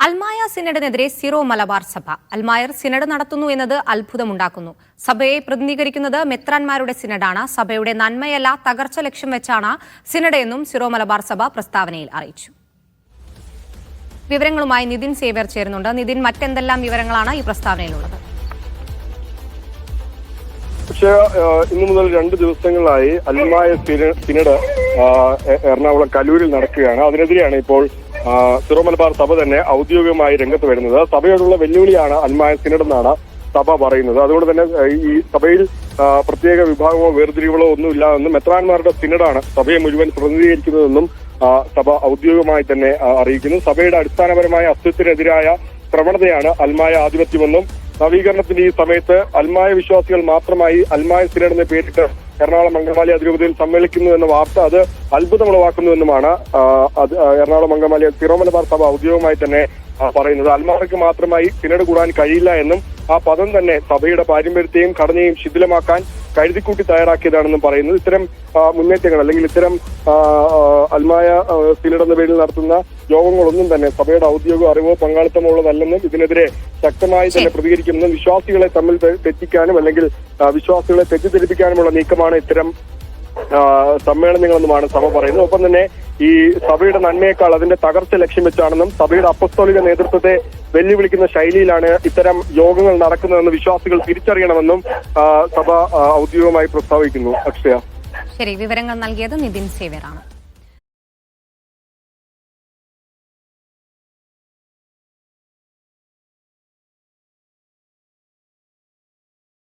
അൽമായ സിനഡിനെതിരെ സിറോ മലബാർ സഭ. അൽമായർ സിനഡ് നടത്തുന്നു എന്നത് അത്ഭുതമുണ്ടാക്കുന്നു. സഭയെ പ്രതിനിധീകരിക്കുന്നത് മെത്രാന്മാരുടെ സിനഡാണ്. സഭയുടെ നന്മയല്ല തകർച്ച ലക്ഷ്യം വെച്ചാണ് സിനഡ് എന്നും സിറോ മലബാർ സഭ പ്രസ്താവനയിൽ അറിയിച്ചു. വിവരങ്ങളുമായി നിതിൻ സേവ്യർ ചേരുന്നുണ്ട്. നിതിൻ, മറ്റെന്തെല്ലാം വിവരങ്ങളാണ് ഈ പ്രസ്താവനയിലുള്ളത്? പക്ഷേ ഇന്നു മുതൽ 2 ദിവസങ്ങളായി അൽമായ സിനഡ് എറണാകുളം കലൂരിൽ നടക്കുകയാണ്. അതിനെതിരെയാണ് ഇപ്പോൾ സിറോ മലബാർ സഭ തന്നെ ഔദ്യോഗികമായി രംഗത്ത് വരുന്നത്. സഭയോടുള്ള വെല്ലുവിളിയാണ് അൽമായ സിനഡ് എന്നാണ് സഭ പറയുന്നത്. അതുകൊണ്ട് തന്നെ ഈ സഭയിൽ പ്രത്യേക വിഭാഗമോ വേർതിരിവുകളോ ഒന്നുമില്ല എന്നും മെത്രാന്മാരുടെ സിനഡാണ് സഭയെ മുഴുവൻ പ്രതിനിധീകരിക്കുന്നതെന്നും സഭ ഔദ്യോഗികമായി തന്നെ അറിയിക്കുന്നു. സഭയുടെ അടിസ്ഥാനപരമായ അസ്തിത്വത്തിനെതിരായ പ്രവണതയാണ് അൽമായ ആധിപത്യമെന്നും നവീകരണത്തിന്റെ ഈ സമയത്ത് അൽമായ വിശ്വാസികൾ മാത്രമായി അൽമായ സിനഡ് പേരിട്ട് എറണാകുളം അങ്കമാലി അതിരൂപതയിൽ സമ്മേളിക്കുന്നു എന്ന വാർത്ത അത് അത്ഭുതമുളവാക്കുന്നുവെന്നുമാണ് എറണാകുളം അങ്കമാലി സിറോ മലബാർ സഭ ഔദ്യോഗികമായി തന്നെ പറയുന്നത്. അൽമാർക്ക് മാത്രമായി സിനഡ് കൂടാൻ കഴിയില്ല എന്നും ആ പദം തന്നെ സഭയുടെ പാരമ്പര്യത്തെയും ഘടനയും ശിഥിലമാക്കാൻ കരുതിക്കൂട്ടി തയ്യാറാക്കിയതാണെന്നും പറയുന്നത്. ഇത്തരം മുന്നേറ്റങ്ങൾ അല്ലെങ്കിൽ ഇത്തരം അൽമായ സിനഡ് എന്ന പേരിൽ നടത്തുന്ന യോഗങ്ങളൊന്നും തന്നെ സഭയുടെ ഔദ്യോഗിക അറിവോ പങ്കാളിത്തമോ ഉള്ളതല്ലെന്നും ഇതിനെതിരെ ശക്തമായി തന്നെ പ്രതികരിക്കുമെന്നും വിശ്വാസികളെ തമ്മിൽ തെറ്റിക്കാനും അല്ലെങ്കിൽ വിശ്വാസികളെ തെറ്റിദ്ധരിപ്പിക്കാനുമുള്ള നീക്കമാണ് ഇത്തരം സമ്മേളനങ്ങളെന്നുമാണ് സഭ പറയുന്നത്. ഒപ്പം തന്നെ ഈ സഭയുടെ നന്മയേക്കാൾ അതിന്റെ തകർച്ച ലക്ഷ്യം വെച്ചാണെന്നും സഭയുടെ അപ്പസ്തോലിക നേതൃത്വത്തെ വെല്ലുവിളിക്കുന്ന ശൈലിയിലാണ് ഇത്തരം യോഗങ്ങൾ നടക്കുന്നതെന്ന് വിശ്വാസികൾ തിരിച്ചറിയണമെന്നും സഭ ഔദ്യോഗികമായി പ്രസ്താവിക്കുന്നു. അക്ഷയ, ശരി, വിവരങ്ങൾ നൽകിയത് നിതിൻ സേവ്യറാണ്.